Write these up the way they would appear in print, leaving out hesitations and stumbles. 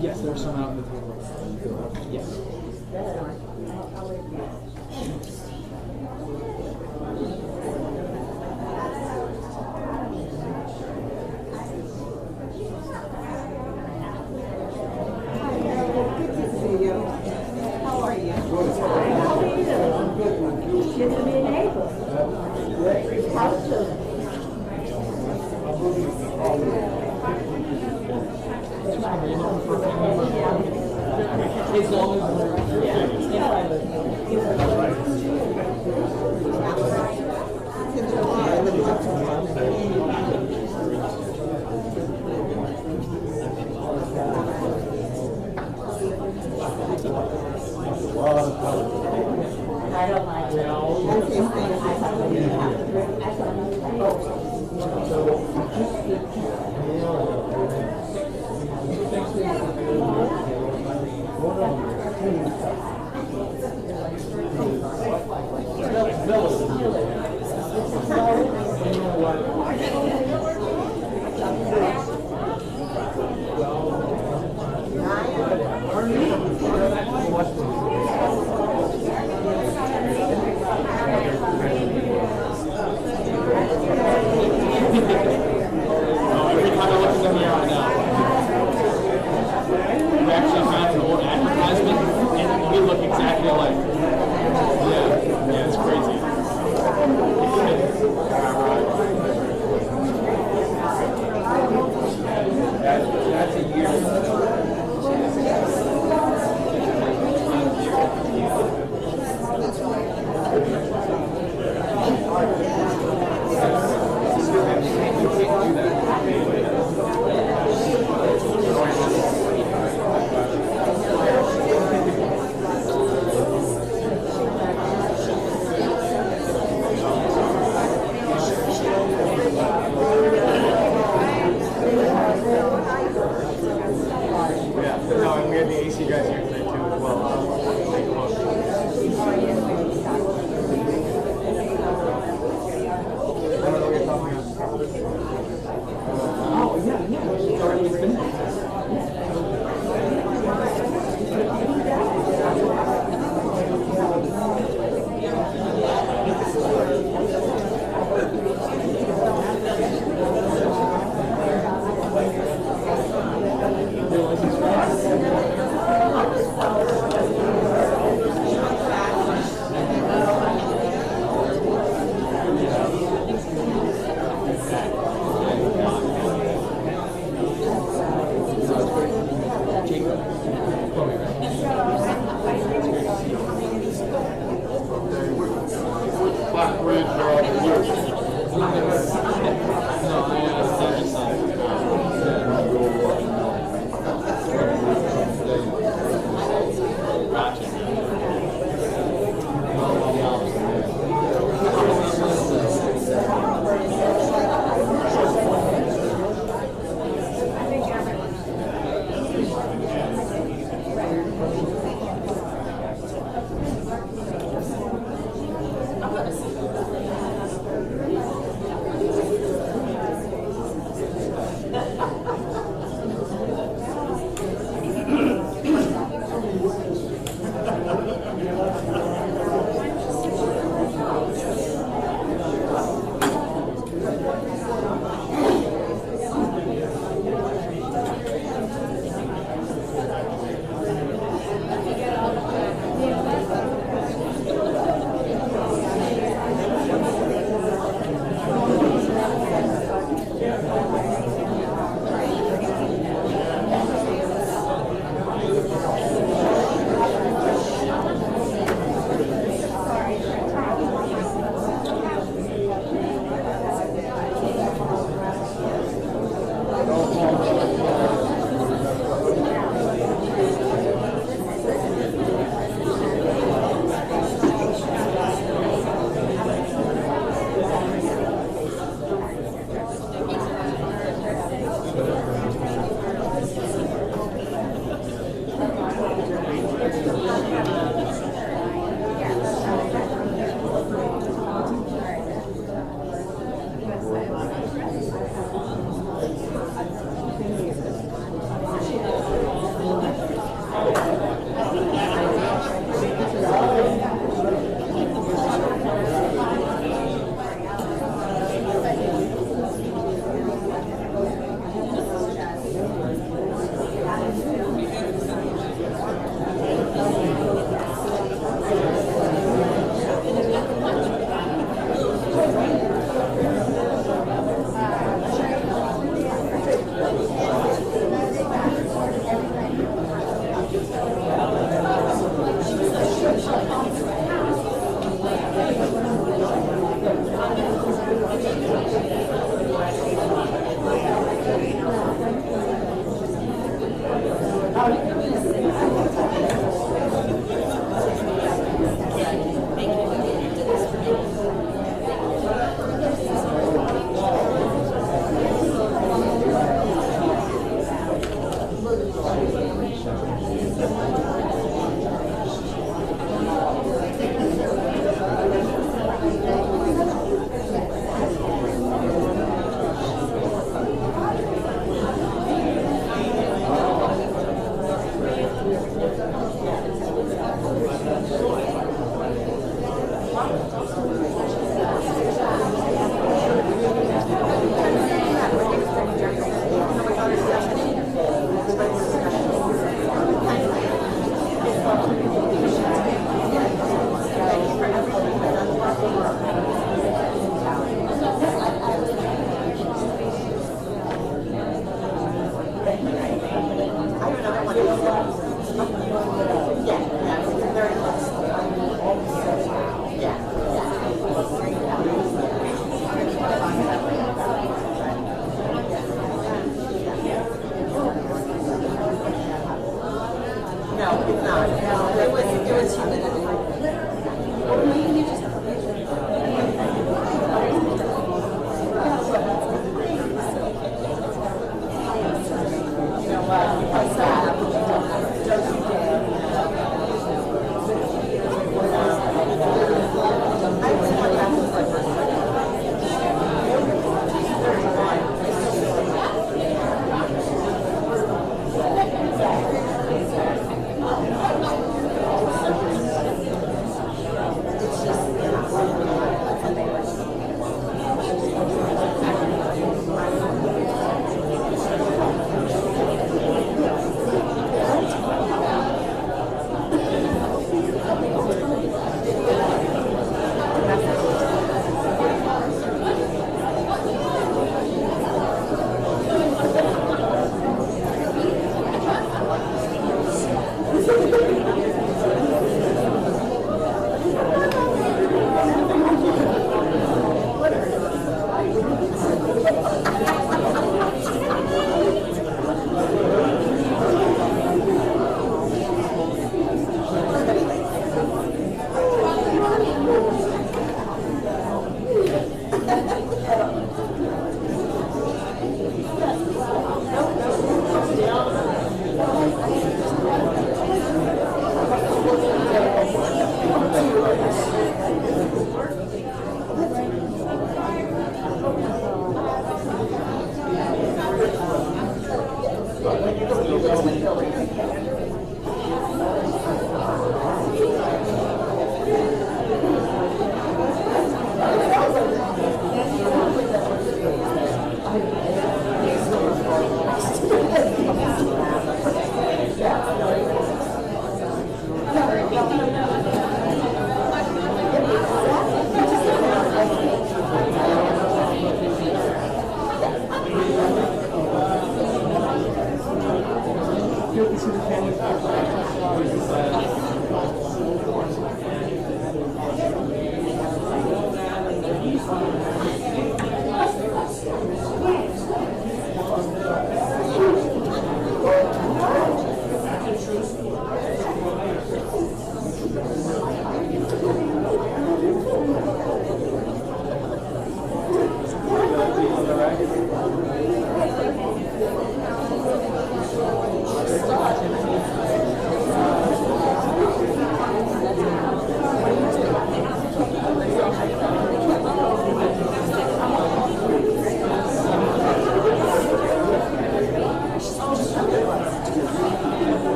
Yes, there's some out in the table. Yes. As long as I don't like it.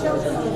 And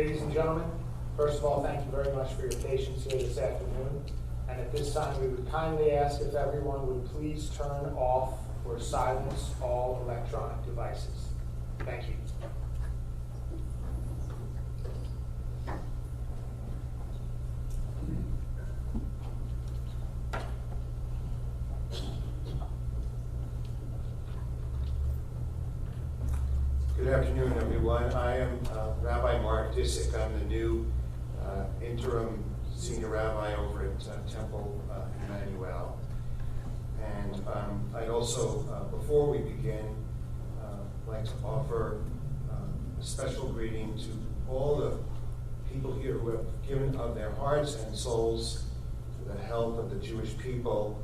Ladies and gentlemen, first of all, thank you very much for your patience here this afternoon. And at this time, we would kindly ask if everyone would please turn off or silence all electronic devices. Thank you. Good afternoon, everyone. I am Rabbi Mark Disick. I'm the new interim senior rabbi over at Temple Emmanuel. And I'd also, before we begin, like to offer a special greeting to all the people here who have given of their hearts and souls to the health of the Jewish people,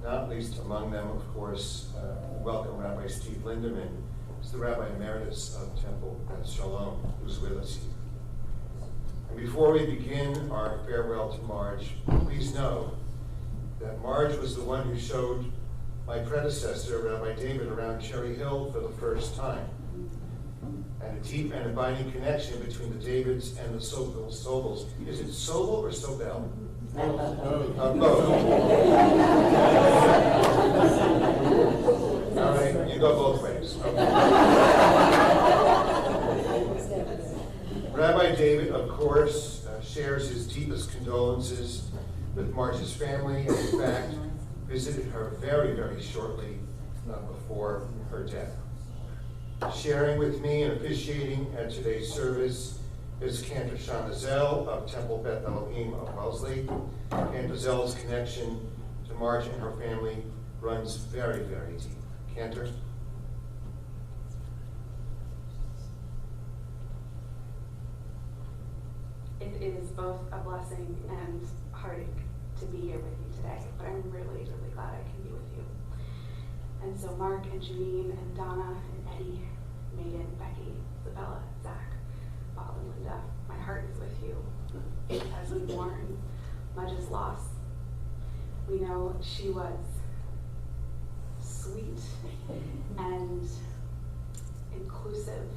not least among them, of course, welcome Rabbi Steve Lindeman, who's the Rabbi Emeritus of Temple Shalom, who's with us here. And before we begin our farewell to Marge, please know that Marge was the one who showed my predecessor, Rabbi David, around Cherry Hill for the first time. And a deep and abiding connection between the Davids and the Sobels. Is it Sobel or Sobel? Both. All right, you go both ways. Okay. Rabbi David, of course, shares his deepest condolences with Marge's family, and in fact, visited her very, very shortly before her death. Sharing with me and officiating at today's service is Cantor Shana Zell of Temple Beth Elohim of Wellesley. Cantor Zell's connection to Marge and her family runs very, very deep. Cantor? It is both a blessing and heartache to be here with you today, but I'm really, really glad I can be with you. And so Mark and Janine and Donna and Eddie, Megan, Becky, Isabella, Zach, Bob and Linda, my heart is with you as we mourn Mudge's loss. We know she was sweet and inclusive,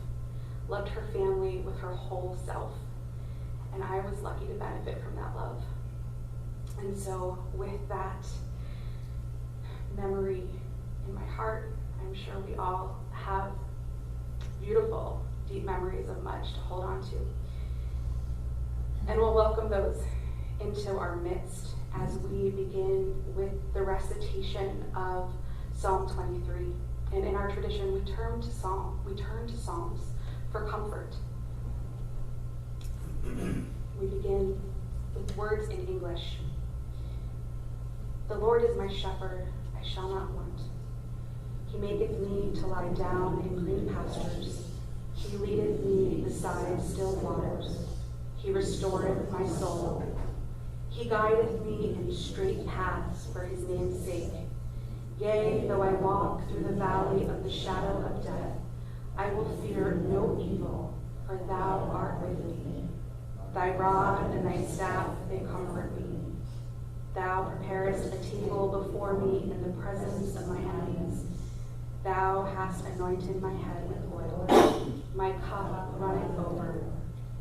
loved her family with her whole self, and I was lucky to benefit from that love. And so with that memory in my heart, I'm sure we all have beautiful, deep memories of Mudge to hold on to. And we'll welcome those into our midst as we begin with the recitation of Psalm 23. And in our tradition, we turn to Psalms for comfort. We begin with words in English. The Lord is my shepherd, I shall not want. He maketh me to lie down in green pastures. He leadeth me beside still waters. He restoreth my soul. He guideth me in straight paths for his name's sake. Yea, though I walk through the valley of the shadow of death, I will fear no evil, for thou art with me. Thy rod and thy staff, they comfort me. Thou preparest a table before me in the presence of my enemies. Thou hast anointed my head with oil. My cup runneth over.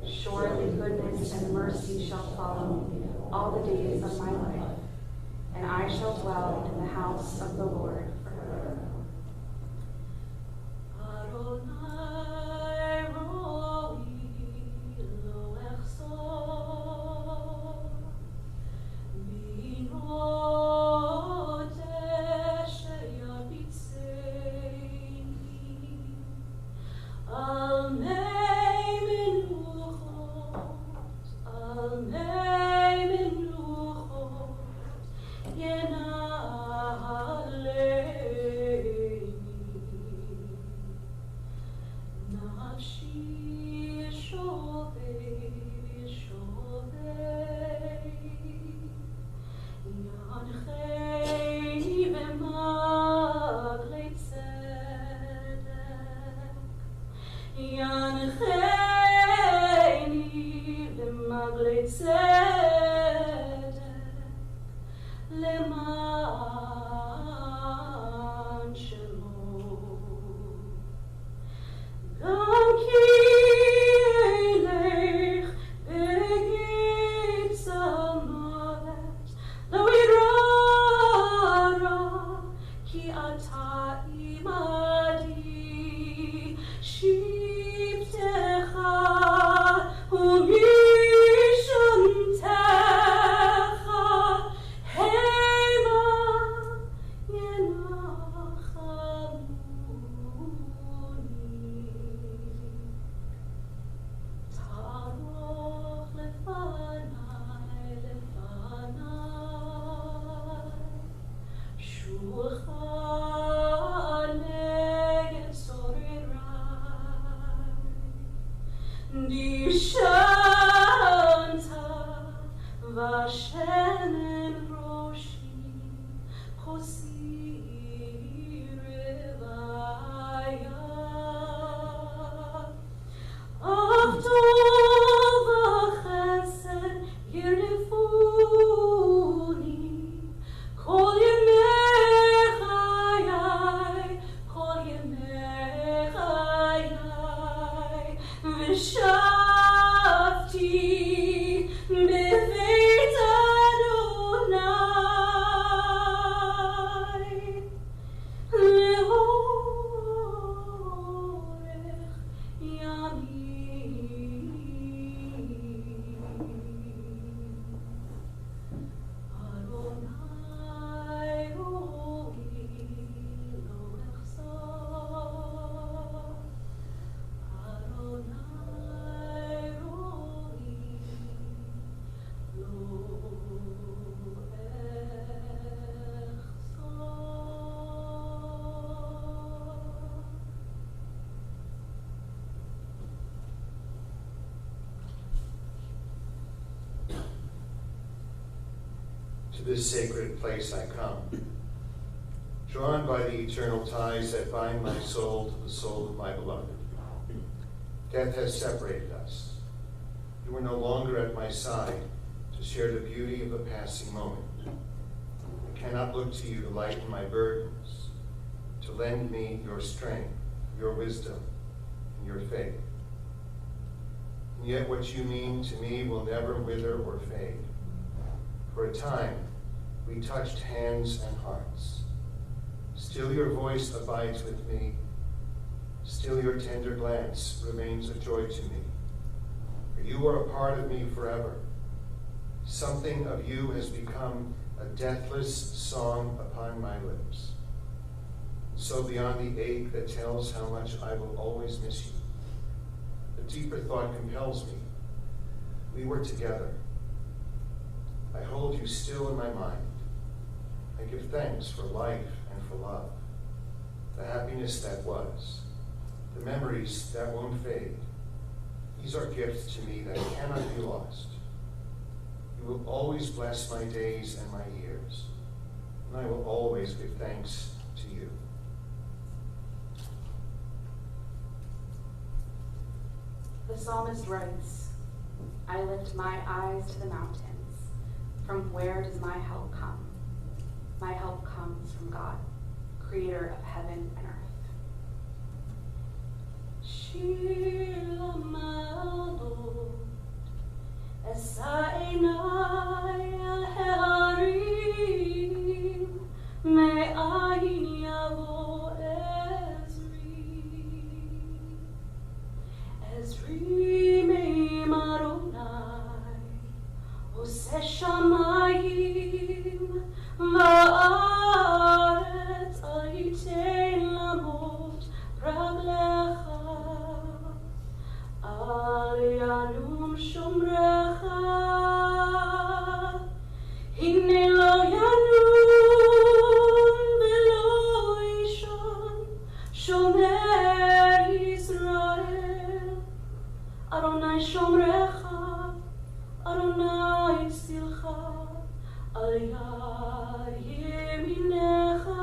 Surely goodness and mercy shall follow me all the days of my life, and I shall dwell in the house of the Lord forever. to this sacred place I come, drawn by the eternal ties that bind my soul to the soul of my beloved. Death has separated us. You are no longer at my side to share the beauty of a passing moment. I cannot look to you to lighten my burdens, to lend me your strength, your wisdom, and your faith. And yet what you mean to me will never wither or fade. For a time, we touched hands and hearts. Still your voice abides with me. Still your tender glance remains a joy to me. For you are a part of me forever. Something of you has become a deathless song upon my lips. So beyond the ache that tells how much I will always miss you, a deeper thought compels me. We were together. I hold you still in my mind. I give thanks for life and for love, the happiness that was, the memories that won't fade. These are gifts to me that cannot be lost. You will always bless my days and my years, and I will always give thanks to you. The psalmist writes, I lift my eyes to the mountains. From where does my help come? My help comes from God, creator of heaven and earth. Shir L'Malot, Esai El Harim, Me'ayin Yavo Ezri Me'Maronai, Ose Shamayim, Va'aretz Ayitein Lamot Raglecha, Al Yanum Shomrecha, Hine Lo Yanum Velo Ishon, Shomer Yisrael, Adonai Shomrecha, Adonai Silcha, Al Yad Yeminecha,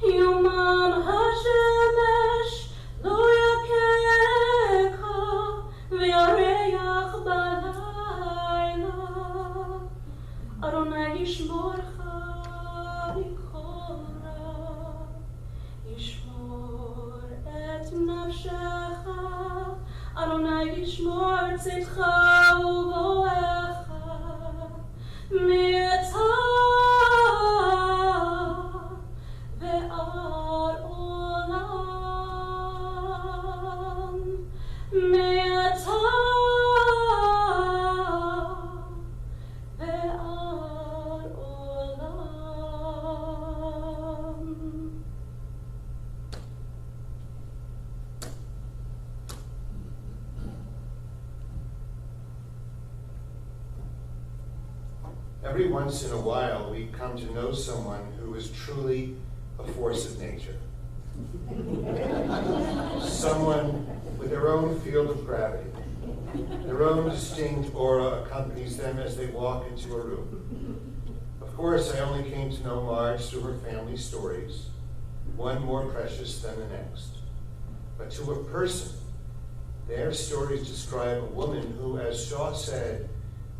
Yomam HaShemesh Lo Yakecha, Ve'areach Balayla, Adonai Yishmorcha Mikora, Yishmor et nafshecha, Adonai Yishmor tzidcha uvoecha, mi'ata ve'ad olam, mi'ata ve'ad olam. Every once in a while, we come to know someone who is truly a force of nature. Someone with their own field of gravity. Their own distinct aura accompanies them as they walk into a room. Of course, I only came to know Marge through her family stories, one more precious than the next. But to a person, their stories describe a woman who, as Shaw said,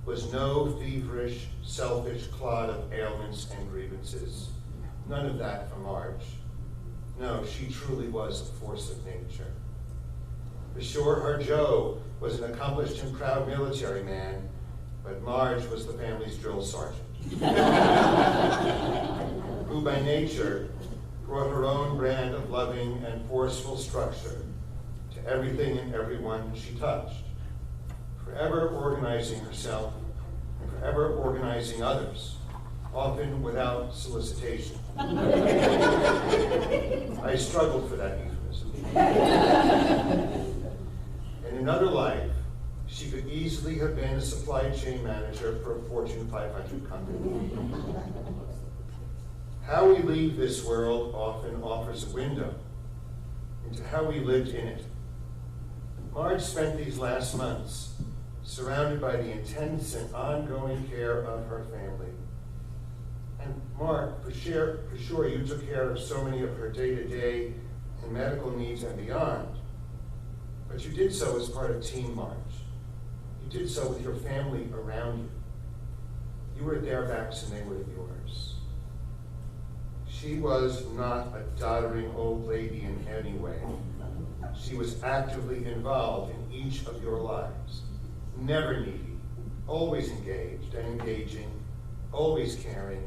was no feverish, selfish clod of ailments and grievances. None of that for Marge. No, she truly was a force of nature. For sure, her Joe was an accomplished and proud military man, but Marge was the family's drill sergeant, who by nature brought her own brand of loving and forceful structure to everything and everyone she touched, forever organizing herself and forever organizing others, often without solicitation. I struggled for that euphemism. In another life, she could easily have been a supply chain manager for a Fortune 500 company. How we leave this world often offers a window into how we lived in it. Marge spent these last months surrounded by the intense and ongoing care of her family. And Mark, for sure you took care of so many of her day-to-day and medical needs and beyond, but you did so as part of Team March. You did so with your family around you. You were at their backs and they were at yours. She was not a doddering old lady in any way. She was actively involved in each of your lives, never needy, always engaged and engaging, always caring,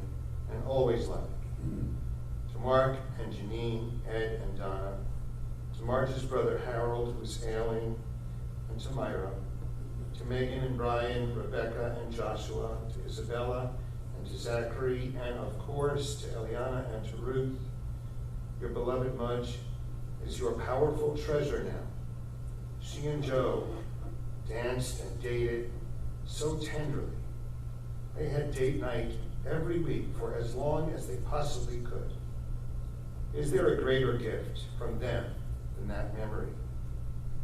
and always loving. To Mark and Janine, Ed and Donna, to Marge's brother Harold, who was ailing, and to Myra, to Megan and Brian, Rebecca and Joshua, to Isabella and to Zachary, and of course to Eliana and to Ruth, your beloved Mudge is your powerful treasure now. She and Joe danced and dated so tenderly. They had date night every week for as long as they possibly could. Is there a greater gift from them than that memory?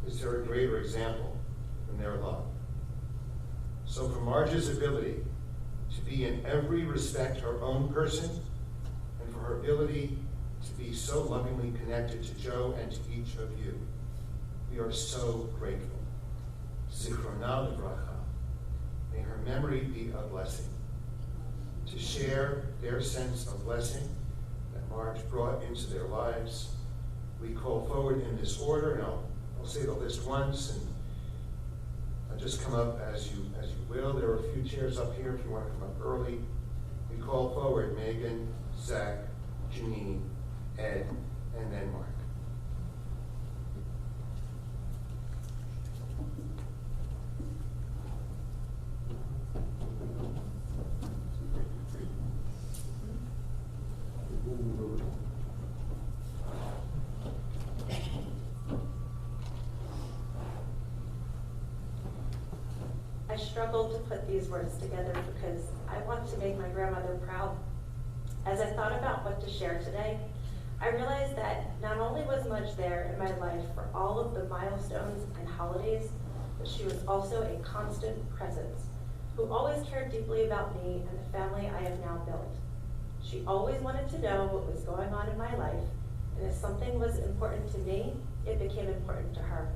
Is there a greater example than their love? So for Marge's ability to be in every respect her own person, and for her ability to be so lovingly connected to Joe and to each of you, we are so grateful. Zichrona Livracha. May her memory be a blessing. To share their sense of blessing that Marge brought into their lives, we call forward in this order, and I'll say the list once, and I'll just come up as you will. There are a few chairs up here if you want to come up early. We call forward Megan, Zach, Janine, Ed, and then Mark. I struggled to put these words together because I want to make my grandmother proud. As I thought about what to share today, I realized that not only was Mudge there in my life for all of the milestones and holidays, but she was also a constant presence who always cared deeply about me and the family I have now built. She always wanted to know what was going on in my life, and if something was important to me, it became important to her.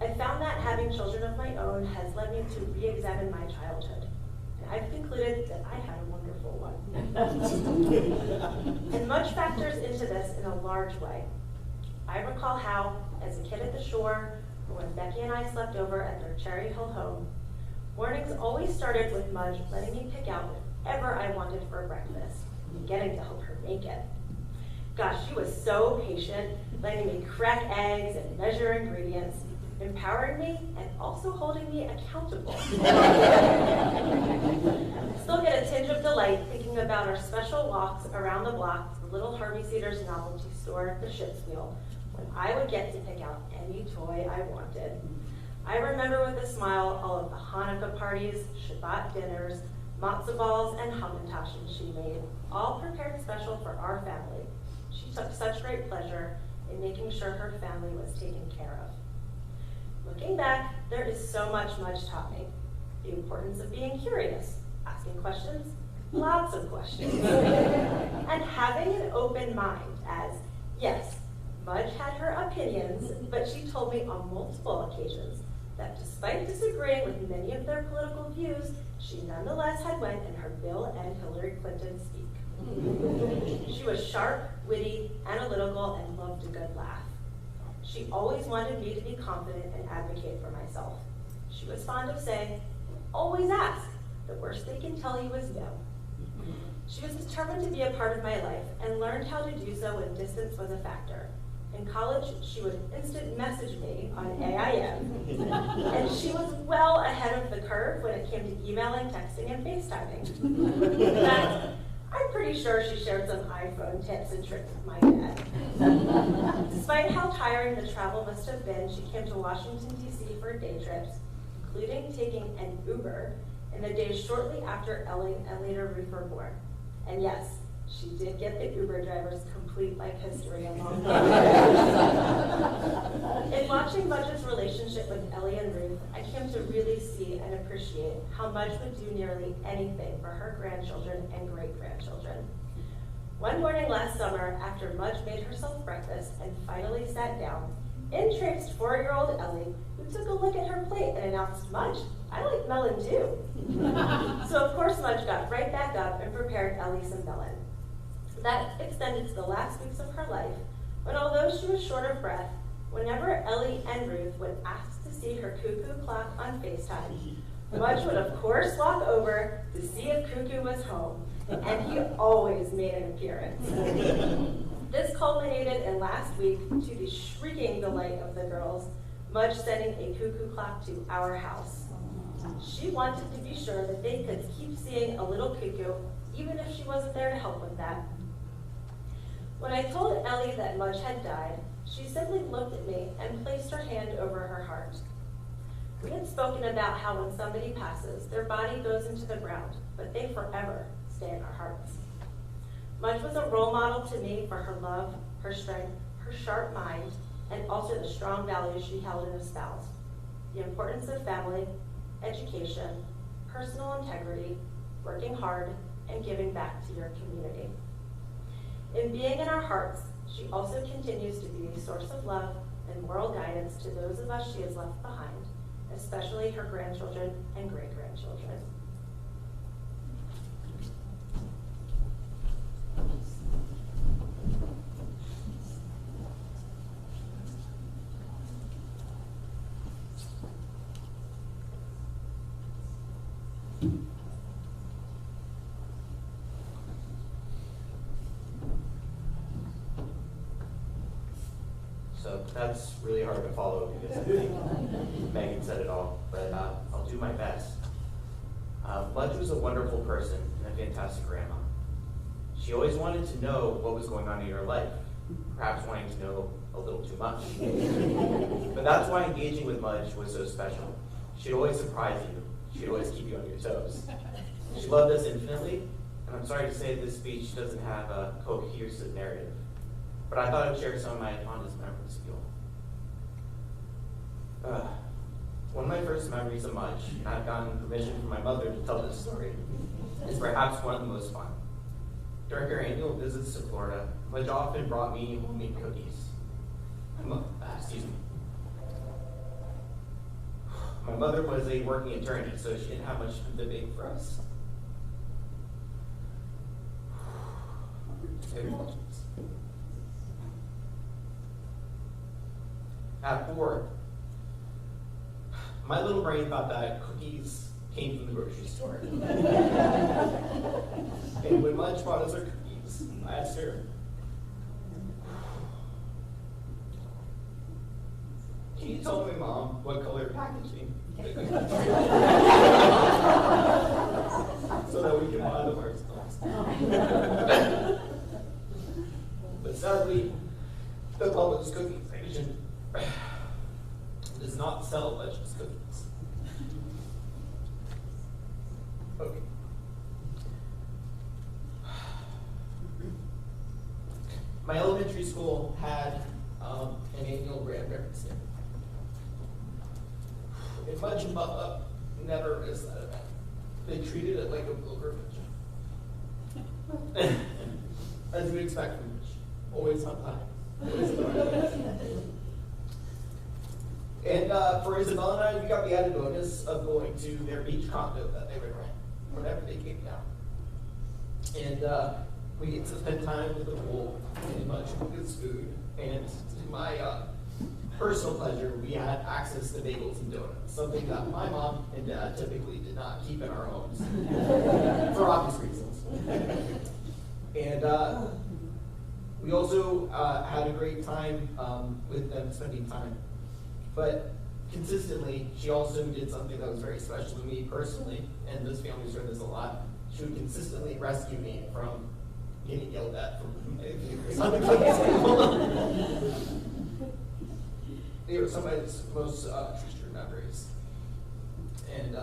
I found that having children of my own has led me to re-examine my childhood. And I've concluded that I had a wonderful one. And Mudge factors into this in a large way. I recall how, as a kid at the shore, or when Becky and I slept over at their Cherry Hill home, mornings always started with Mudge letting me pick out whatever I wanted for breakfast, and getting to help her make it. Gosh, she was so patient, letting me crack eggs and measure ingredients, empowering me and also holding me accountable. Still get a tinge of delight thinking about our special walks around the block to the little Harvey Cedars novelty store, the Ship's Wheel, when I would get to pick out any toy I wanted. I remember with a smile all of the Hanukkah parties, Shabbat dinners, matzo balls, and hamantashen she made, all prepared special for our family. She took such great pleasure in making sure her family was taken care of. Looking back, there is so much Mudge taught me. The importance of being curious, asking questions, lots of questions, and having an open mind as, yes, Mudge had her opinions, but she told me on multiple occasions that despite disagreeing with many of their political views, she nonetheless had went and heard Bill and Hillary Clinton speak. She was sharp, witty, analytical, and loved a good laugh. She always wanted me to be confident and advocate for myself. She was fond of saying, always ask. The worst they can tell you is no. She was determined to be a part of my life and learned how to do so when distance was a factor. In college, she would instant message me on AIM, and she was well ahead of the curve when it came to emailing, texting, and FaceTiming. In fact, I'm pretty sure she shared some iPhone tips and tricks with my dad. Despite how tiring the travel must have been, she came to Washington, D.C. for day trips, including taking an Uber in the days shortly after Ellie and later Ruth were born. And yes, She did get the Uber driver's complete life history along the way. In watching Mudge's relationship with Ellie and Ruth, I came to really see and appreciate how Mudge would do nearly anything for her grandchildren and great-grandchildren. One morning last summer, after Mudge made herself breakfast and finally sat down, in traipsed 4-year-old Ellie, who took a look at her plate and announced, "Mudge, I like melon too." So of course Mudge got right back up and prepared Ellie some melon. That extended to the last weeks of her life, when although she was short of breath, whenever Ellie and Ruth would ask to see her cuckoo clock on FaceTime, Mudge would of course walk over to see if Cuckoo was home, and he always made an appearance. This culminated in last week, to the shrieking delight of the girls, Mudge sending a cuckoo clock to our house. She wanted to be sure that they could keep seeing a little cuckoo, even if she wasn't there to help with that. When I told Ellie that Mudge had died, she simply looked at me and placed her hand over her heart. We had spoken about how when somebody passes, their body goes into the ground, but they forever stay in our hearts. Mudge was a role model to me for her love, her strength, her sharp mind, and also the strong values she held and espoused. The importance of family, education, personal integrity, working hard, and giving back to your community. In being in our hearts, she also continues to be a source of love and moral guidance to those of us she has left behind, especially her grandchildren and great-grandchildren. So that's really hard to follow because I think Megan said it all, but I'll do my best. Mudge was a wonderful person and a fantastic grandma. She always wanted to know what was going on in your life, perhaps wanting to know a little too much. But that's why engaging with Mudge was so special. She'd always surprise you. She'd always keep you on your toes. She loved us infinitely, and I'm sorry to say this speech doesn't have a cohesive narrative, but I thought I'd share some of my fondest memories with you all. One of my first memories of Mudge, and I've gotten permission from my mother to tell this story, is perhaps one of the most fun. During her annual visits to Florida, Mudge often brought me homemade cookies. Excuse me. My mother was a working attorney, so she didn't have much to bake for us. At 4, my little brain thought that cookies came from the grocery store. And when Mudge brought us our cookies, I asked her, "Can you tell my mom what color packaging?" So that we can buy them ourselves. But sadly, the Publix cookie station does not sell Mudge's cookies. Okay. My elementary school had an annual grand breakfast. And Mudge and Bubba never missed that event. They treated it like a pilgrimage. As you expect from Mudge, always on time. Always on time. And for Isabel and I, we got the added bonus of going to their beach condo that they would rent whenever they came down. And we get to spend time with the pool and Mudge cooked his food. And to my personal pleasure, we had access to bagels and donuts, something that my mom and dad typically did not keep in our homes for obvious reasons. And we also had a great time with them spending time. But consistently, she also did something that was very special to me personally, and this family's done this a lot. She would consistently rescue me from getting yelled at from something like this. They were some of my most treasured memories. And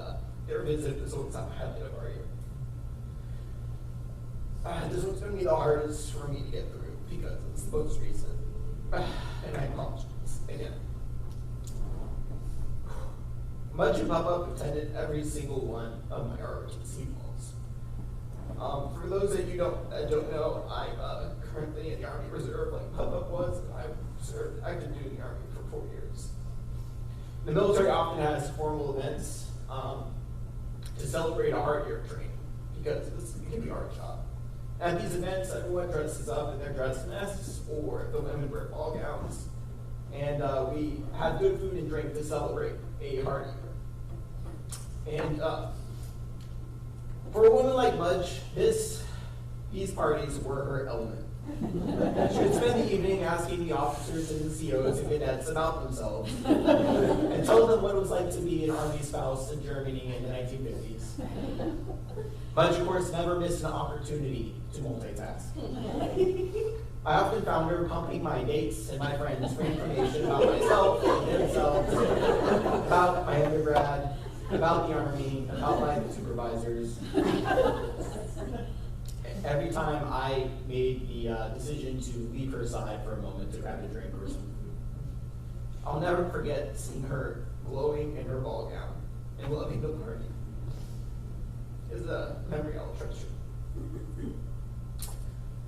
their visit was always at the highlight of our year. this one's going to be the hardest for me to get through because it's the most recent. And I apologize again. Mudge and Papa attended every single one of my ROTC balls. For those of you that don't know, I'm currently in the Army Reserve like Papa was. I've been doing the Army for 4 years. The military often has formal events to celebrate a hard year of training because it can be a hard job. At these events, everyone dresses up in their dress vests, or the women wear ball gowns, and we have good food and drink to celebrate a hard year. And for a woman like Mudge, these parties were her element. She would spend the evening asking the officers and the COs and cadets about themselves and tell them what it was like to be an Army spouse in Germany in the 1950s. Mudge, of course, never missed an opportunity to multitask. I often found her pumping my dates and my friends for information about myself and themselves, about my undergrad, about the Army, about my supervisors. Every time I made the decision to leave her side for a moment to grab a drink or some food, I'll never forget seeing her glowing in her ball gown and loving the party. It's a memory I'll treasure.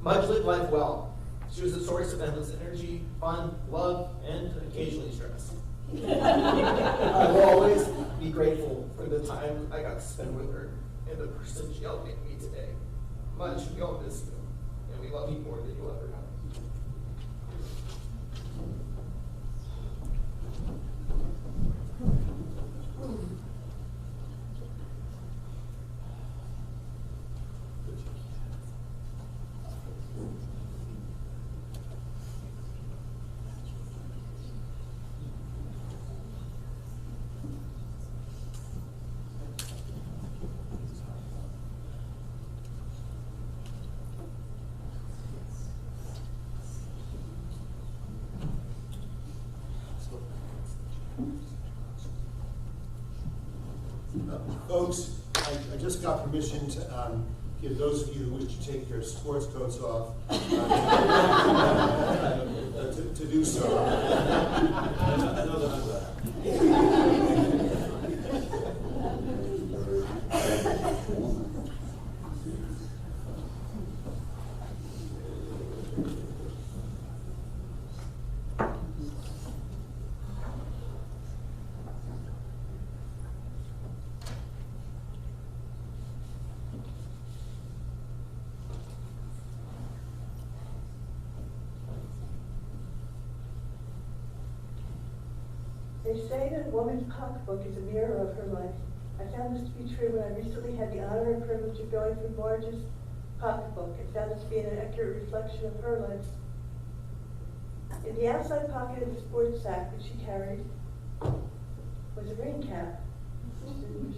Mudge lived life well. She was a source of endless energy, fun, love, and occasionally stress. I will always be grateful for the time I got to spend with her and the person she helped make me today. Mudge, we all miss you, and we love you more than you'll ever know. Folks, I just got permission to give those of you who wish to take your sports coats off to do so. They say that a woman's pocketbook is a mirror of her life. I found this to be true when I recently had the honor and privilege of going through Marge's pocketbook and found this to be an accurate reflection of her life. In the outside pocket of the sports sack that she carried was a rain cap.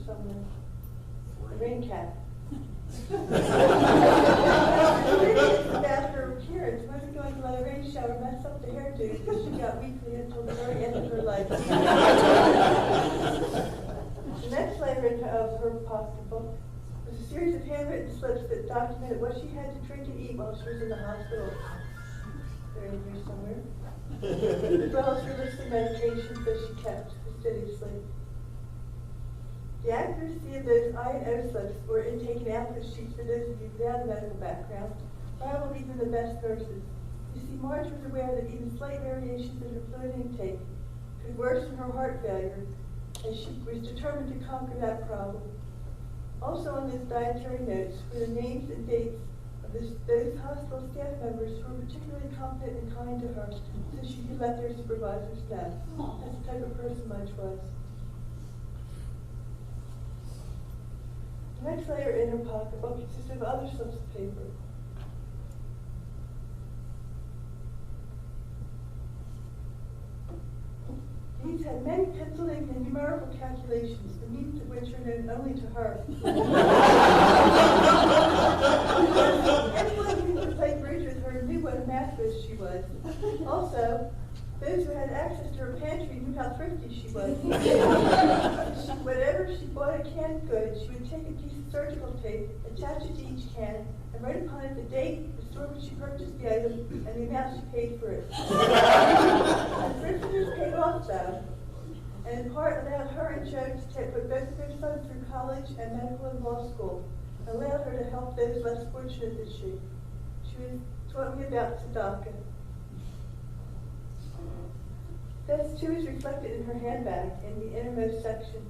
Somewhere. A rain cap. About her appearance, wasn't going to let a rain shower mess up the hairdo because she got weakly until the very end of her life. The next layer of her pocketbook was a series of handwritten slips that documented what she had to drink and eat while she was in the hospital. They're in here somewhere. As well as her list of medications that she kept fastidiously. The accuracy of those I and O slips or intake and output sheets for those of you without a medical background rivaled even the best nurses. You see, Marge was aware that even slight variations in her fluid intake could worsen her heart failure, and she was determined to conquer that problem. Also on those dietary notes were the names and dates of those hospital staff members who were particularly competent and kind to her, so she could let their supervisors know. That's the type of person Marge was. The next layer in her pocketbook consists of other slips of paper. These had many pencil ink and numerical calculations, the meanings of which are known only to her. Everyone who could play bridge with her knew what a math whiz she was. Also, those who had access to her pantry knew how thrifty she was. Whatever she bought a canned good, she would take a piece of surgical tape, attach it to each can, and wrote upon it the date, the store which she purchased the item, and the amount she paid for it. The prisoners paid off though, and in part allowed her and Joe to put both of their sons through college and medical and law school, and allowed her to help those less fortunate than she. She taught me about tzedakah. This too is reflected in her handbag in the innermost section.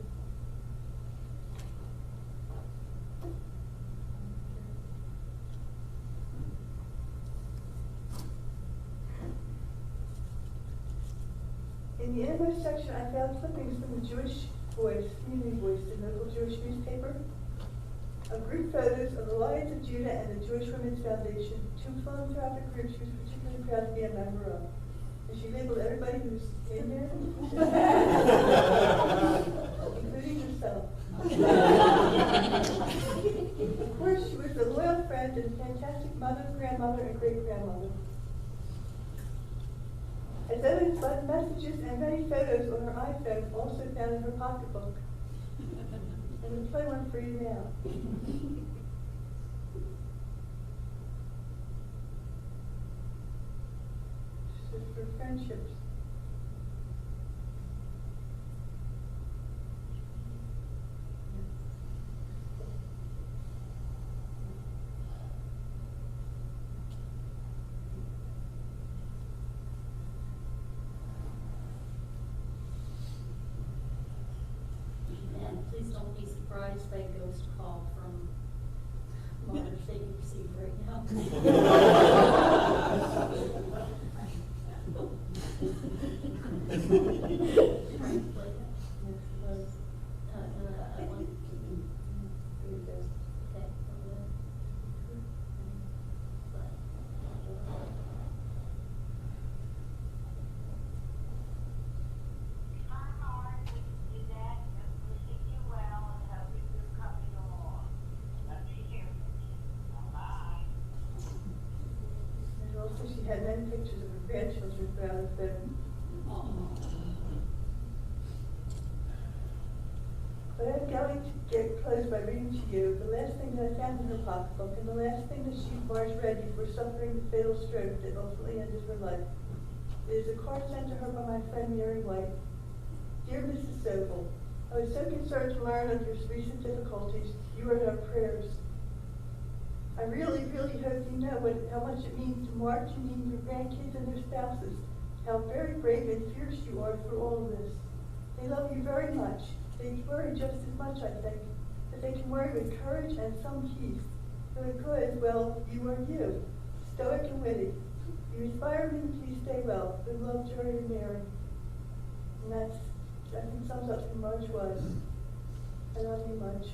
In the innermost section, I found clippings from the Jewish Voice, Community Voice, the local Jewish newspaper, of group photos of the Lions of Judah and the Jewish Women's Foundation, two philanthropic groups she was particularly proud to be a member of. And she labeled everybody who's in there, including herself. Of course, she was a loyal friend and fantastic mother, grandmother, and great-grandmother. As evidenced by the messages and many photos on her iPhone, also found in her pocketbook. I'm going to play one for you now. This is for friendships. And please don't be surprised by a ghost call from mothers that you receive right now. And also she had many pictures of her grandchildren throughout her film. But I'm going to get close by reading to you the last thing that I found in her pocketbook and the last thing that she Marge read before suffering the fatal stroke that ultimately ended her life. It is a card sent to her by my friend Mary White. Dear Mrs. Sobel, I was so concerned to learn of your recent difficulties. You are in our prayers. I really, really hope you know how much it means to Mark, Janine, your grandkids, and their spouses. How very brave and fierce you are through all of this. They love you very much. They worry just as much, I think, but they can worry with courage and some peace. So because, well, you are you, stoic and witty. You inspire me to please stay well. Good love, Jerry and Mary. And that's, I think, sums up who Marge was. I love you much.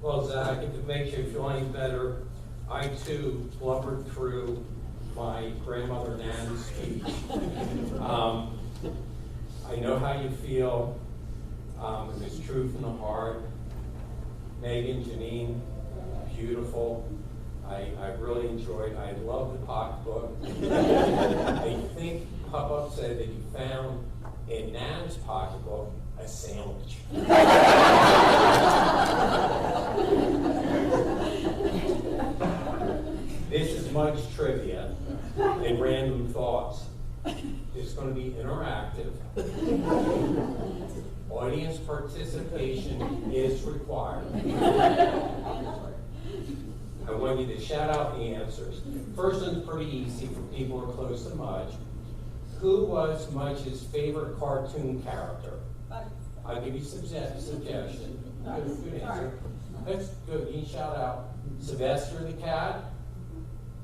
Well, Zach, if it makes you feel any better, I too blubbered through my grandmother Nan's speech. I know how you feel. It was true from the heart. Megan, Janine, beautiful. I really enjoyed. I love the pocketbook. I think Pop-Up said that you found in Nan's pocketbook a sandwich. This is much trivia and random thoughts. It's going to be interactive. Audience participation is required. I want you to shout out the answers. First one's pretty easy for people who are close to Mudge. Who was Mudge's favorite cartoon character? I'll give you some suggestion. Good answer. That's good. You can shout out Sylvester the Cat,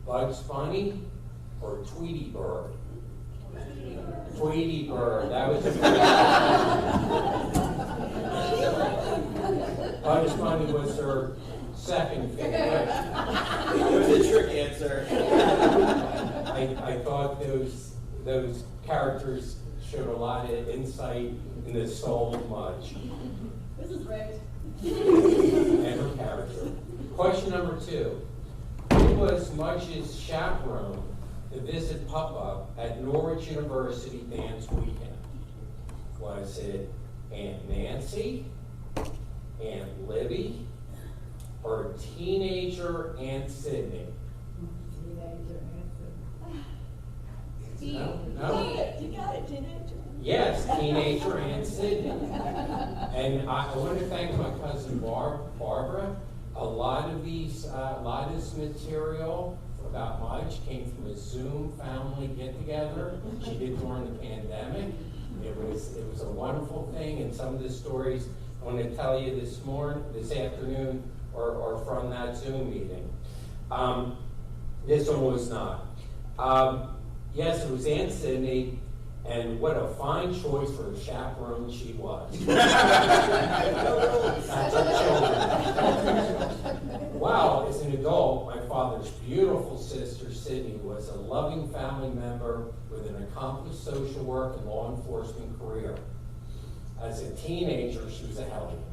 Bugs Bunny, or Tweety Bird. Tweety Bird. That was a good. Bugs Bunny was her second favorite. It was a trick answer. I thought those characters showed a lot of insight in the soul of Mudge. This is right. And her character. Question number 2. Who was Mudge's chaperone to visit Papa at Norwich University dance weekend? Was it Aunt Nancy, Aunt Libby, or teenager Aunt Sydney? No? You got it, teenager. Yes, teenager Aunt Sydney. And I want to thank my cousin Barbara. A lot of this material about Mudge came from a Zoom family get-together she did during the pandemic. It was a wonderful thing, and some of the stories I want to tell you this afternoon, are from that Zoom meeting. This one was not. Yes, it was Aunt Sydney, and what a fine choice for a chaperone she was. That's her children. Wow, as an adult, my father's beautiful sister, Sydney, was a loving family member with an accomplished social work and law enforcement career. As a teenager, she was a hellion.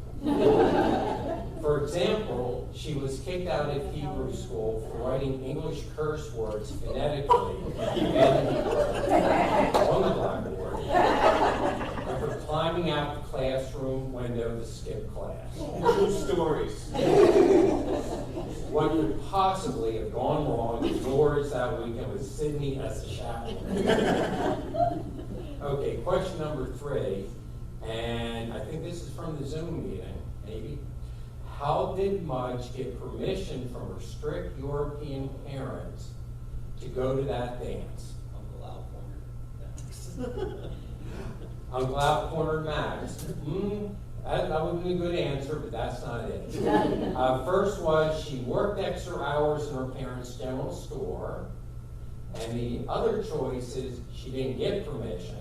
For example, she was kicked out of Hebrew school for writing English curse words phonetically on the blackboard, and for climbing out the classroom window to skip class. True stories. What could possibly have gone wrong indoors that weekend with Sydney as a chaperone? Okay, question number 3. And I think this is from the Zoom meeting, maybe. How did Mudge get permission from her strict European parents to go to that dance? Uncle Al cornered. Uncle Al cornered Max. That would be a good answer, but that's not it. First was she worked extra hours in her parents' general store. And the other choice is she didn't get permission.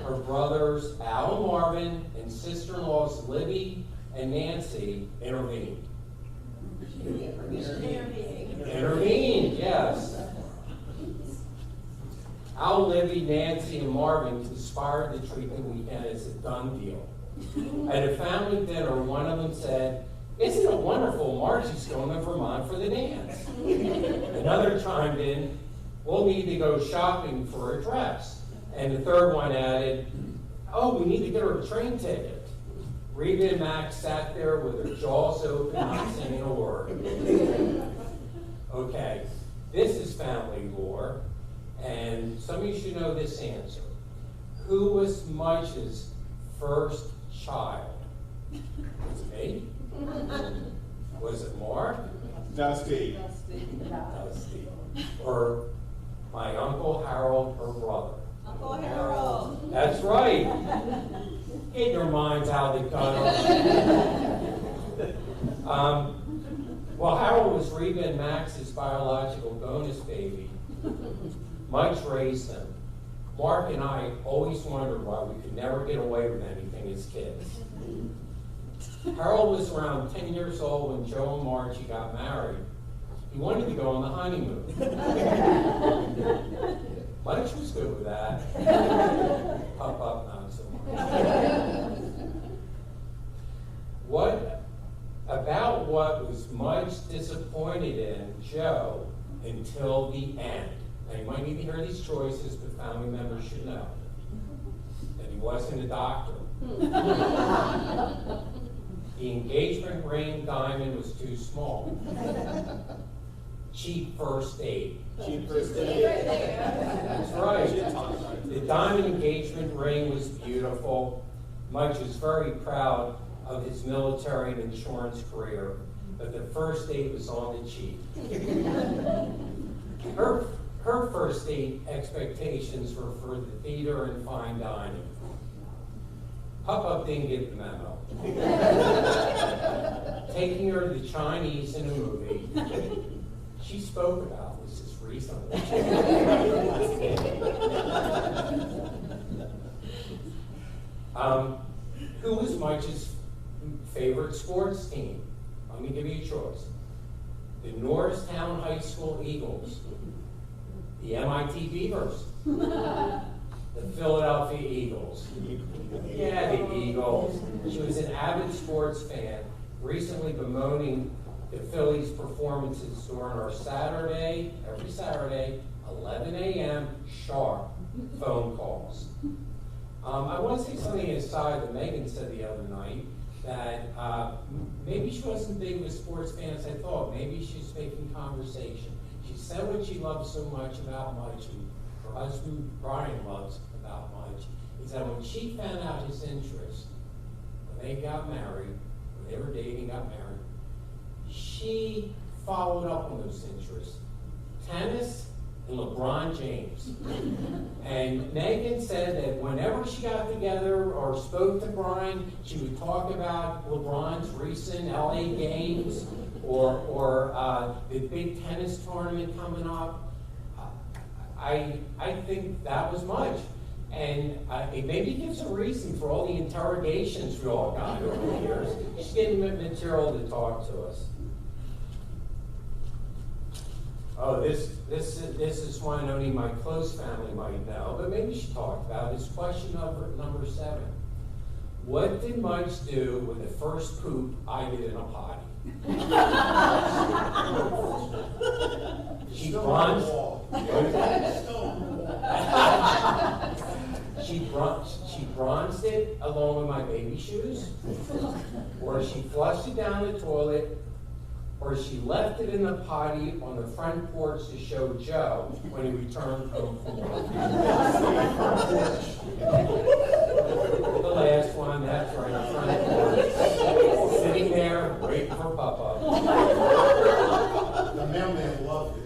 Her brothers, Al and Marvin, and sister-in-laws, Libby and Nancy, intervened. Intervened, yes. Al, Libby, Nancy, and Marvin conspired to treat the weekend as a done deal. At a family dinner, one of them said, "Isn't it wonderful Margie's going to Vermont for the dance?" Another chimed in, "We'll need to go shopping for a dress." And the third one added, "Oh, we need to get her a train ticket." Reba and Max sat there with their jaws open, not saying a word. Okay, this is family lore, and some of you should know this answer. Who was Mudge's first child? Was it me? Was it Mark? Dusty. Dusty. Or my Uncle Harold, her brother? Uncle Harold. That's right. Get your minds out of the gutter. Well, Harold was Reba and Max's biological bonus baby. Mudge raised them. Mark and I always wondered why we could never get away with anything as kids. Harold was around 10 years old when Joe and Margie got married. He wanted to go on the honeymoon. Mudge was good with that. Up, not so much. What was Mudge disappointed in Joe until the end? Now, you might need to hear these choices, but family members should know that he wasn't a doctor. The engagement ring diamond was too small. Cheap first aid. Cheap first aid. That's right. The diamond engagement ring was beautiful. Mudge was very proud of his military and insurance career, but the first aid was on the cheap. her first date expectations were for the theater and fine dining. Pop-Up didn't get the memo. Taking her to the Chinese in a movie. She spoke about this just recently. Who was Mike's favorite sports team? Let me give you a choice. The Norristown High School Eagles, the MIT Beavers, the Philadelphia Eagles. Yeah, the Eagles. She was an avid sports fan, recently bemoaning the Phillies' performances during our Saturday, every Saturday, 11 a.m. sharp phone calls. I want to say something aside that Megan said the other night, that maybe she wasn't big of a sports fan as I thought. Maybe she's making conversation. She said what she loves so much about Mike, and her husband Brian loves about Mike, is that when she found out his interest, when they got married, when they were dating, got married, she followed up on those interests. Tennis and LeBron James. And Megan said that whenever she got together or spoke to Brian, she would talk about LeBron's recent LA games or the big tennis tournament coming up. I think that was much. And it maybe gives a reason for all the interrogations we all got over the years. She's getting material to talk to us. Oh, this is one only my close family might know, but maybe she talked about it. It's question number 7. What did Mike do with the first poop I did in a potty? She bronzed. She bronzed it along with my baby shoes, or she flushed it down the toilet, or she left it in the potty on the front porch to show Joe when he returned home from work. The last one, that's right, the front porch. Sitting there, waiting for Papa. The mailman loved it.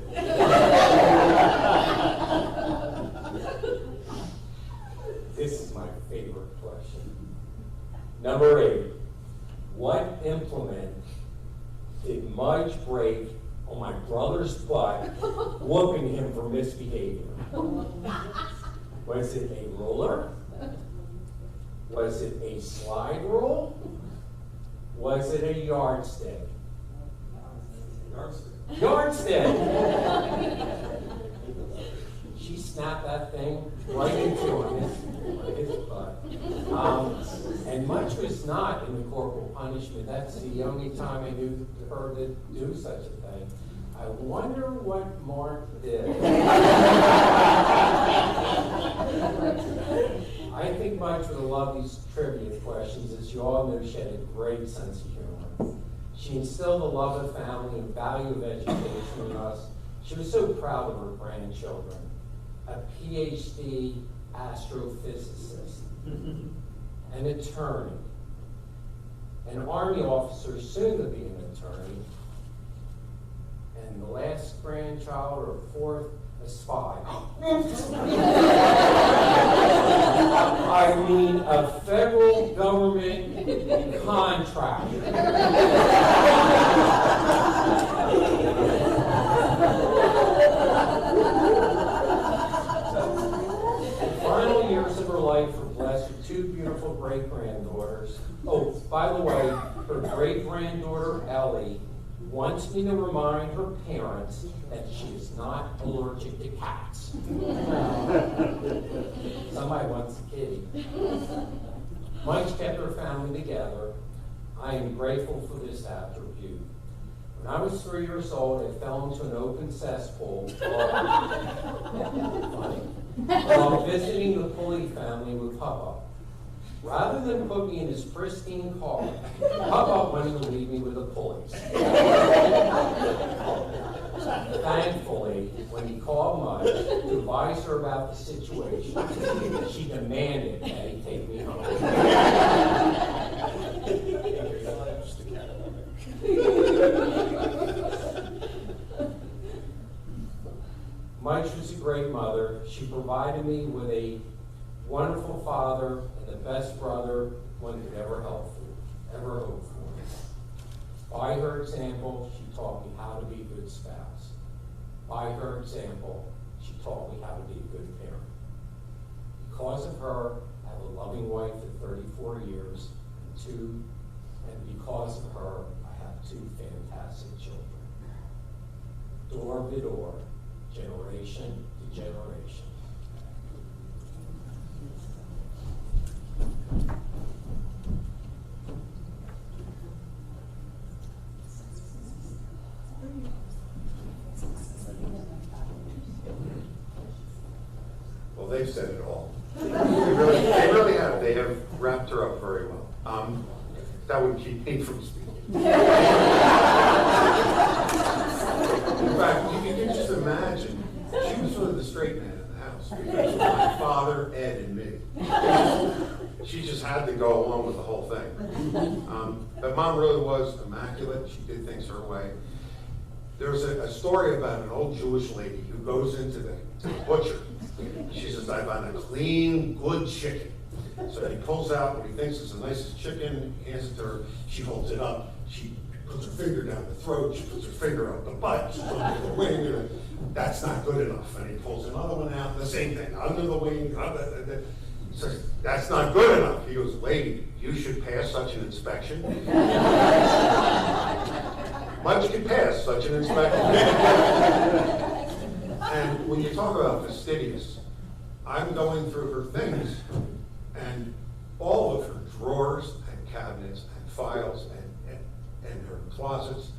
This is my favorite question. Number 8. What implement did Mudge break on my brother's butt, whooping him for misbehavior? Was it a ruler? Was it a slide rule? Was it a yardstick? Yardstick! She snapped that thing right into his butt. And Mudge was not in the corporal punishment. That's the only time I knew her to do such a thing. I wonder what Mark did. I think Mudge would have loved these trivia questions. As you all know, she had a great sense of humor. She instilled a love of family and value of education in us. She was so proud of her grandchildren. A PhD astrophysicist, an attorney, an Army officer, soon to be an attorney, and the last grandchild, or 4th, a spy. I mean, a federal government contractor. Final years of her life were blessed with 2 beautiful great-granddaughters. Oh, by the way, her great-granddaughter, Ellie, wants me to remind her parents that she is not allergic to cats. Somebody wants a kitty. Mike's kept her family together. I am grateful for this attribute. When I was 3 years old, I fell into an open cesspool while visiting the Pulley family with Papa. Rather than put me in his pristine car, Papa wanted to leave me with the Pulleys. Thankfully, when he called Mudge to advise her about the situation, she demanded that he take me home. Mudge was a great mother. She provided me with a wonderful father and the best brother one could ever hope for. By her example, she taught me how to be a good spouse. By her example, she taught me how to be a good parent. Because of her, I have a loving wife of 34 years, and because of her, I have 2 fantastic children. Door to door, generation to generation. Well, they've said it all. They really have. They have wrapped her up very well. That would keep me from speaking. In fact, you can just imagine, she was sort of the straight man in the house, because of my father, Ed, and me. She just had to go along with the whole thing. But Mom really was immaculate. She did things her way. There's a story about an old Jewish lady who goes into the butcher. She says, I found a clean, good chicken. So he pulls out what he thinks is the nicest chicken, hands it to her. She holds it up. She puts her finger down the throat. She puts her finger up the butt. She puts it under the wing. And that's not good enough. And he pulls another one out. The same thing, under the wing. He says, that's not good enough. He goes, lady, you should pass such an inspection. Mudge can pass such an inspection. And when you talk about fastidious, I'm going through her things, and all of her drawers and cabinets and files and her closets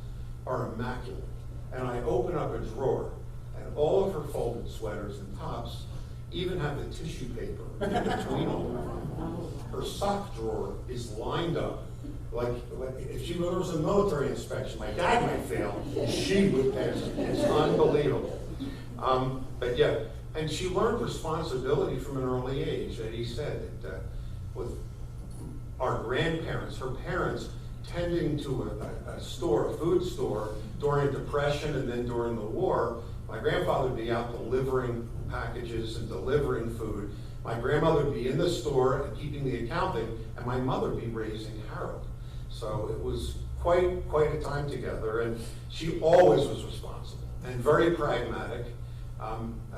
are immaculate. And I open up a drawer, and all of her folded sweaters and tops even have the tissue paper in between them. Her sock drawer is lined up. Like if there was a military inspection, my dad might fail, she would pass it. It's unbelievable. But yeah, and she learned responsibility from an early age. And he said that with our grandparents, her parents tending to a food store during Depression and then during the war, my grandfather would be out delivering packages and delivering food. My grandmother would be in the store and keeping the accounting, and my mother would be raising Harold. So it was quite a time together, and she always was responsible and very pragmatic.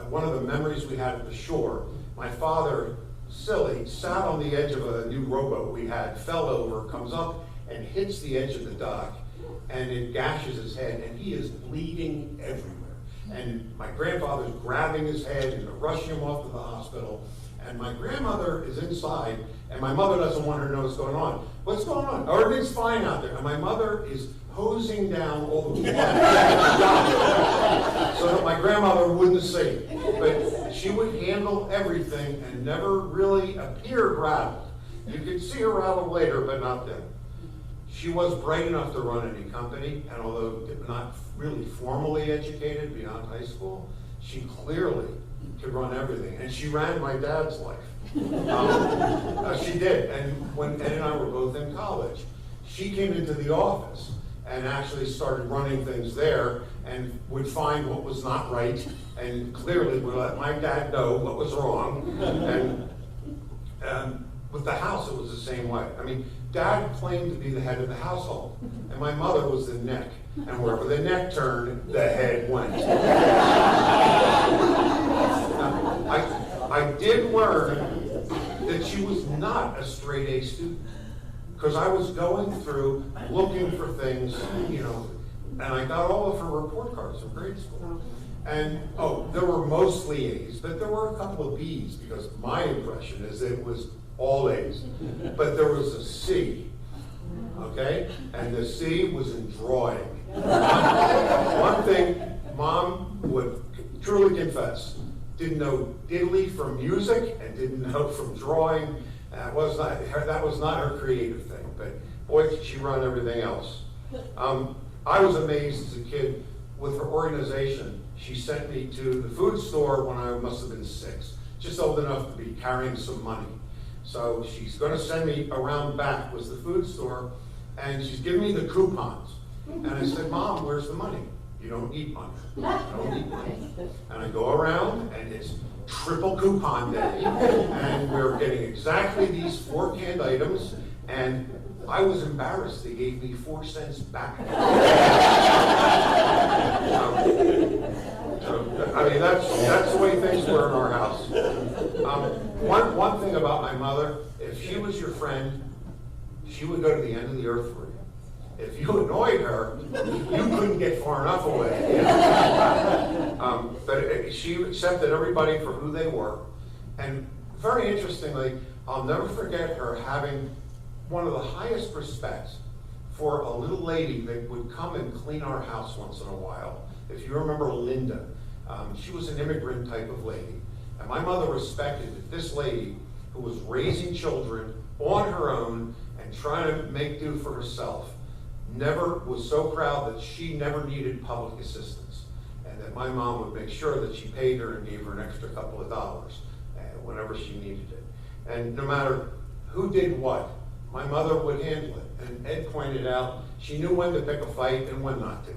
One of the memories we had at the shore, my father, silly, sat on the edge of a new rowboat we had, fell over, comes up and hits the edge of the dock, and it gashes his head, and he is bleeding everywhere. And my grandfather's grabbing his head and rushing him off to the hospital, and my grandmother is inside, and my mother doesn't want her to know what's going on. What's going on? Everything's fine out there. And my mother is hosing down all the blood so that my grandmother wouldn't see. But she would handle everything and never really appear rattled. You could see her rattled later, but not then. She was bright enough to run any company, and although not really formally educated beyond high school, she clearly could run everything. And she ran my dad's life. She did. And when Ed and I were both in college, she came into the office and actually started running things there and would find what was not right and clearly would let my dad know what was wrong. And with the house, it was the same way. I mean, Dad claimed to be the head of the household, and my mother was the neck. And wherever the neck turned, the head went. I did learn that she was not a straight A student, because I was going through looking for things, and I got all of her report cards from grade school. And, there were mostly A's, but there were a couple of B's, because my impression is it was all A's. But there was a C, okay? And the C was in drawing. One thing Mom would truly confess, didn't know diddly from music and didn't know from drawing. That was not her creative thing, but boy, did she run everything else. I was amazed as a kid with her organization. She sent me to the food store when I must have been 6, just old enough to be carrying some money. So she's going to send me around back was the food store, and she's giving me the coupons. And I said, Mom, where's the money? You don't need money. You don't need money. And I go around, and it's triple coupon day, and we're getting exactly these 4 canned items, and I was embarrassed. They gave me 4 cents back. I mean, that's the way things were in our house. One thing about my mother, if she was your friend, she would go to the end of the earth for you. If you annoyed her, you couldn't get far enough away. You know? But she accepted everybody for who they were. And very interestingly, I'll never forget her having one of the highest respects for a little lady that would come and clean our house once in a while. If you remember Linda, she was an immigrant type of lady. And my mother respected that this lady, who was raising children on her own and trying to make do for herself, never was so proud that she never needed public assistance. And that my mom would make sure that she paid her and gave her an extra couple of dollars whenever she needed it. And no matter who did what, my mother would handle it. And Ed pointed out she knew when to pick a fight and when not to.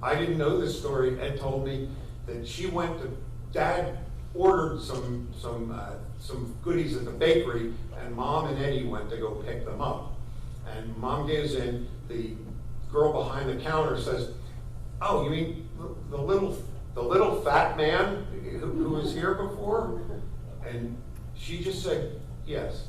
I didn't know this story. Ed told me that she went to, Dad ordered some goodies at the bakery, and Mom and Eddie went to go pick them up. And Mom goes in, the girl behind the counter says, "Oh, you mean the little fat man who was here before?" And she just said, "Yes."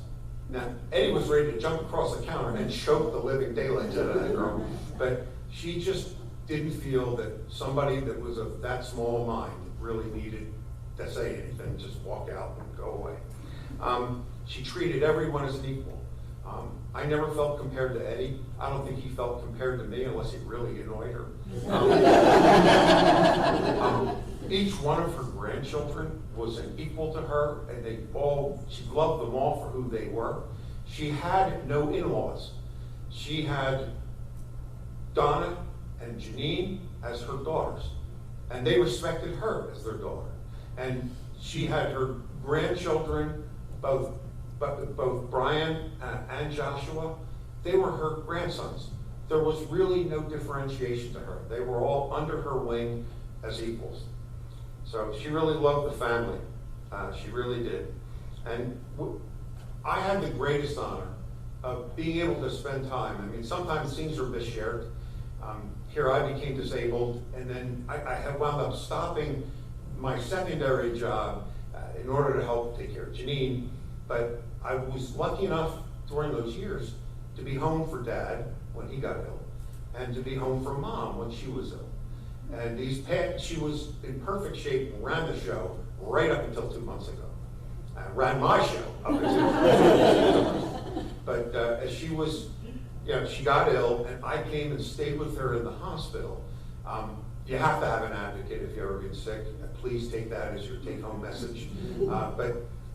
Now, Eddie was ready to jump across the counter and choke the living daylights out of that girl, but she just didn't feel that somebody that was of that small mind really needed to say anything, just walk out and go away. She treated everyone as an equal. I never felt compared to Eddie. I don't think he felt compared to me unless it really annoyed her. Each one of her grandchildren was an equal to her, and she loved them all for who they were. She had no in-laws. She had Donna and Janine as her daughters, and they respected her as their daughter. And she had her grandchildren, both Brian and Joshua, they were her grandsons. There was really no differentiation to her. They were all under her wing as equals. So she really loved the family. She really did. And I had the greatest honor of being able to spend time. I mean, sometimes things are misshared. Here I became disabled, and then I had wound up stopping my secondary job in order to help take care of Janine. But I was lucky enough during those years to be home for Dad when he got ill, and to be home for Mom when she was ill. And she was in perfect shape and ran the show right up until 2 months ago. Ran my show up until 2 months. But as she was, she got ill, and I came and stayed with her in the hospital. You have to have an advocate if you ever get sick. Please take that as your take-home message.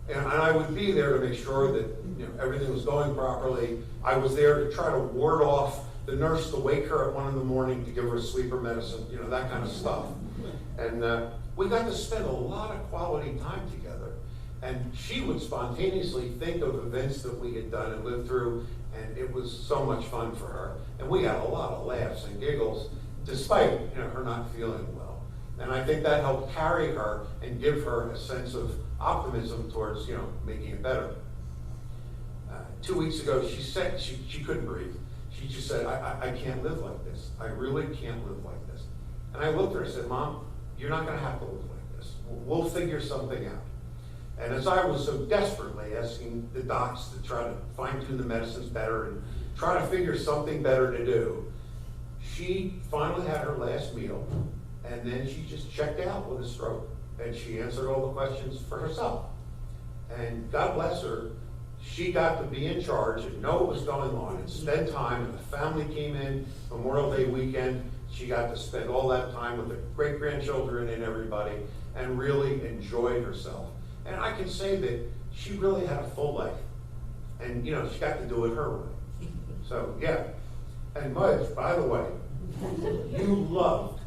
And I would be there to make sure that everything was going properly. I was there to try to ward off the nurse to wake her at 1 a.m. to give her a sleeper medicine, that kind of stuff. And we got to spend a lot of quality time together. And she would spontaneously think of events that we had done and lived through, and it was so much fun for her. And we had a lot of laughs and giggles, despite her not feeling well. And I think that helped carry her and give her a sense of optimism towards making it better. 2 weeks ago, she said she couldn't breathe. She just said, I can't live like this. I really can't live like this. And I looked at her and said, "Mom, you're not going to have to live like this. We'll figure something out." And as I was so desperately asking the docs to try to fine-tune the medicines better and try to figure something better to do, she finally had her last meal, and then she just checked out with a stroke. And she answered all the questions for herself. And God bless her, she got to be in charge and know what was going on and spend time. And the family came in Memorial Day weekend. She got to spend all that time with the great-grandchildren and everybody and really enjoyed herself. And I can say that she really had a full life. And, she got to do it her way. So, yeah. And Mudge, by the way, you loved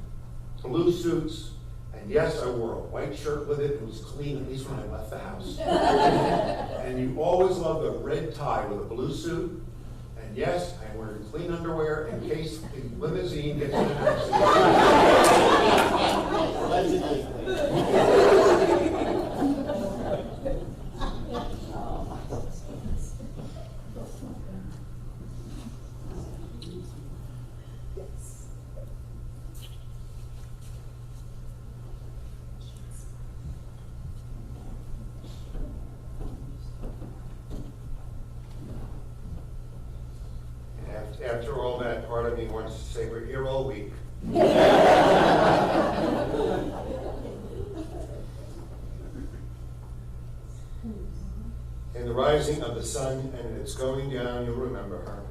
blue suits. And yes, I wore a white shirt with it. It was clean, at least when I left the house. And you always loved a red tie with a blue suit. And yes, I and wear clean underwear in case the limousine gets in an accident. Allegedly. After all that, part of me wants to say we're here all week. In the rising of the sun and in its going down, you'll remember her.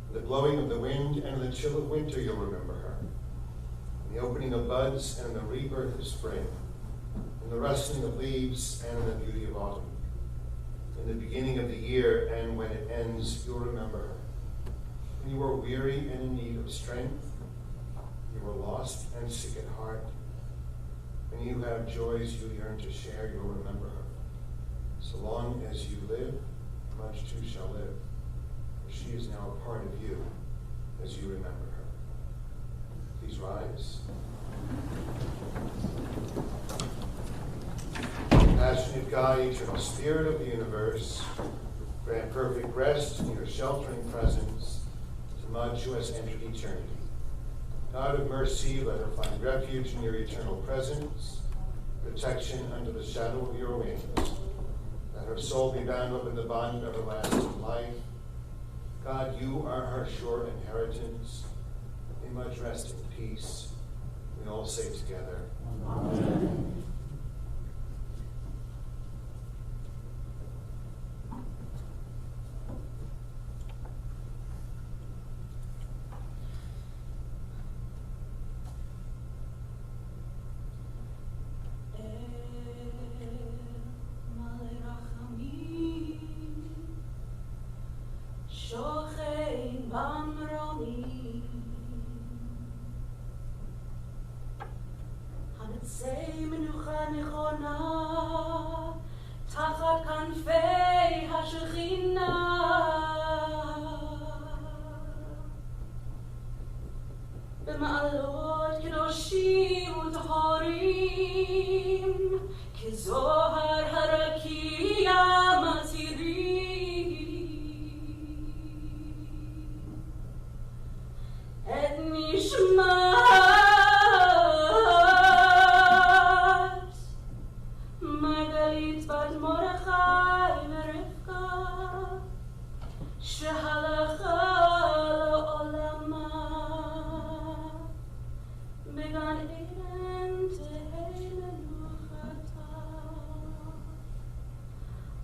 In the blowing of the wind and in the chill of winter, you'll remember her. In the opening of buds and in the rebirth of spring. In the rustling of leaves and in the beauty of autumn. In the beginning of the year and when it ends, you'll remember her. When you were weary and in need of strength, you were lost and sick at heart. When you have joys you yearn to share, you'll remember her. So long as you live, much too shall live. For she is now a part of you as you remember her. Please rise. Passionate God, eternal Spirit of the universe, grant perfect rest in your sheltering presence to Mudge who has entered eternity. God of mercy, let her find refuge in your eternal presence, protection under the shadow of your wings. Let her soul be bound up in the bond of everlasting life. God, you are her sure inheritance. May Mudge rest in peace. We all say together, Amen. תחת כנפי השכינה במעלות קדושים וטהורים כזוהר הרקיע מתירים את נשמת מרגלית בת מרדכי ורבקה שהלכה לעולמה בגן עדן תהא מנוחתה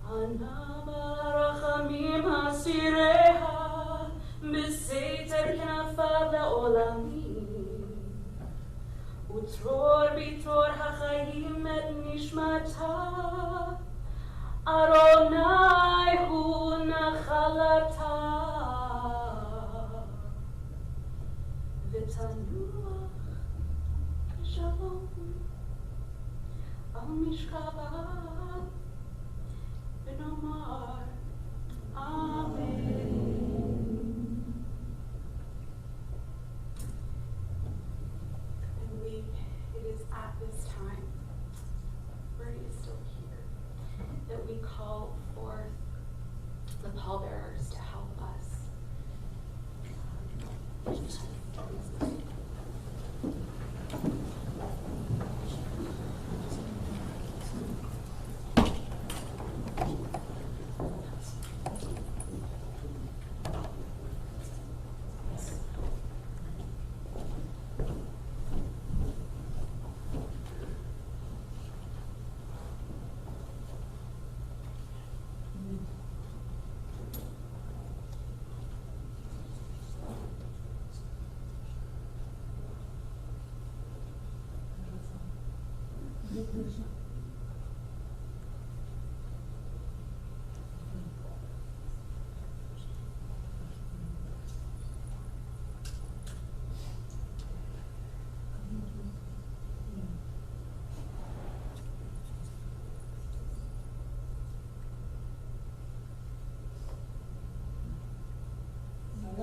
ענה ברחמים הסיריה בסתר כנפיו לעולמים ותרור בתור החיים את נשמתה ארוני הוא נחלתה ותנוח בשלום על משכבה ונאמר אמן. It is at this time, Bertie is still here, that we call forth the pallbearers to help us.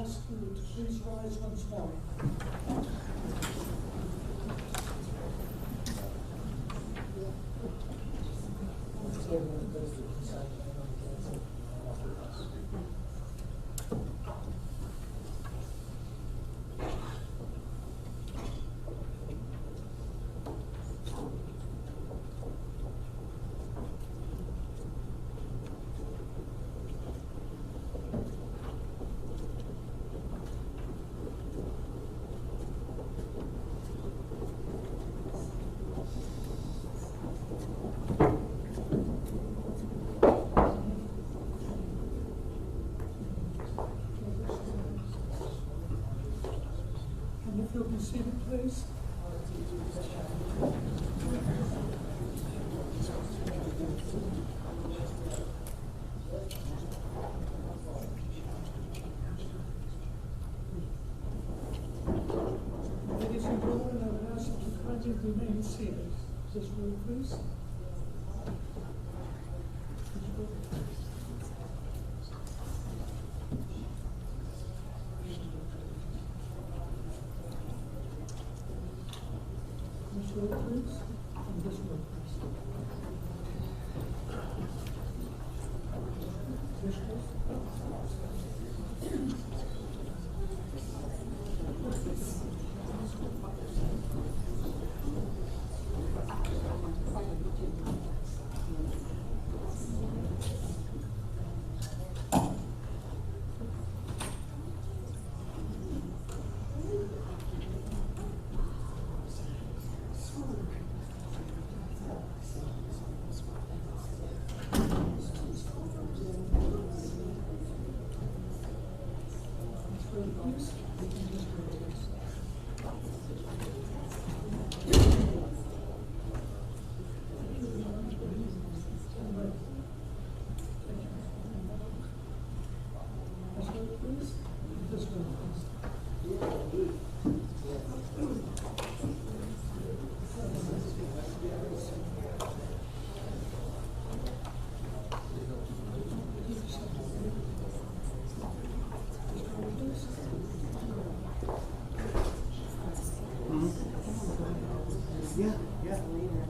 ask you to please rise once more. And if you'll be seated, please. Ladies and gentlemen, I would ask that you kindly remain seated. This way, please. This way, please. And this way, please. This way.